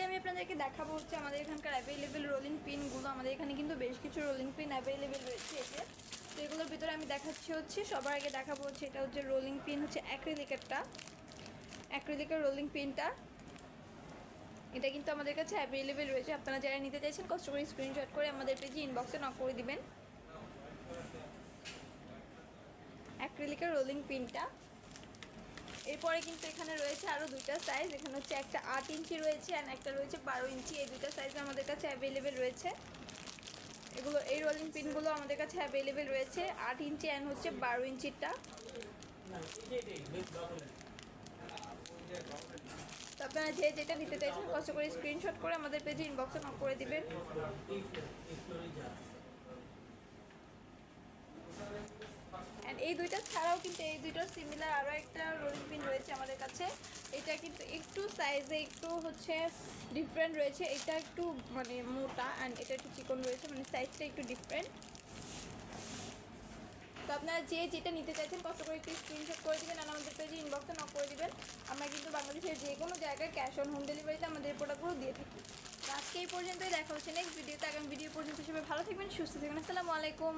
আমি আপনাদেরকে দেখাবো হচ্ছে আমাদের এখানকার অ্যাভেলেবেল রোলিং পিনগুলো। আমাদের এখানে কিন্তু বেশ কিছু রোলিং পিন অ্যাভেলেবেল রয়েছে। এতে তো এগুলোর ভিতরে আমি দেখাচ্ছি হচ্ছে সবার আগে দেখাবো হচ্ছে এটা হচ্ছে রোলিং পিন হচ্ছে অ্যাক্রিলিকের রোলিং পিনটা। এটা কিন্তু আমাদের কাছে অ্যাভেলেবেল রয়েছে। আপনারা যারা নিতে চাইছেন কষ্ট করে স্ক্রিনশট করে আমাদের পেজে ইনবক্সে নক করে দিবেন অ্যাক্রিলিকের রোলিং পিনটা। এরপরে কিন্তু এখানে রয়েছে আরও দুইটা সাইজ। এখানে হচ্ছে একটা 8 ইঞ্চি রয়েছে অ্যান্ড একটা রয়েছে 12 ইঞ্চি। এই দুইটা সাইজ আমাদের কাছে অ্যাভেলেবেল রয়েছে। এই রোলিং পিনগুলো আমাদের কাছে অ্যাভেলেবেল রয়েছে 8 ইঞ্চি অ্যান্ড হচ্ছে 12 ইঞ্চিটা। তো আপনারা যে যেটা নিতে চাইছেন কষ্ট করে স্ক্রিনশট করে আমাদের পেজে ইনবক্সে নক করে দিবেন। অ্যান্ড এই দুইটা ছাড়াও কিন্তু এই দুইটার সিমিলার আরও একটা রোলিং পিন রয়েছে আমাদের কাছে। এটা কিন্তু একটু সাইজে একটু হচ্ছে ডিফারেন্ট রয়েছে। এটা একটু মানে মোটা অ্যান্ড এটা একটু চিকন রয়েছে, মানে সাইজটা একটু ডিফারেন্ট। তো আপনারা যে যেটা নিতে চাইছেন কষ্ট করে একটু স্ক্রিনশট করে দেবেন আর আমাদের পেজে ইনবক্সে নক করে দেবেন। আমরা কিন্তু বাংলাদেশের যে কোনো জায়গায় ক্যাশ অন হোম ডেলিভারিতে আমাদের প্রোডাক্টগুলো দিয়ে থাকি। আজকে এই পর্যন্তই, দেখা হচ্ছে নেক্সট ভিডিওতে। আগামী ভিডিও পর্যন্ত হিসেবে ভালো থাকবেন, সুস্থ থাকবেন। আসসালামু আলাইকুম।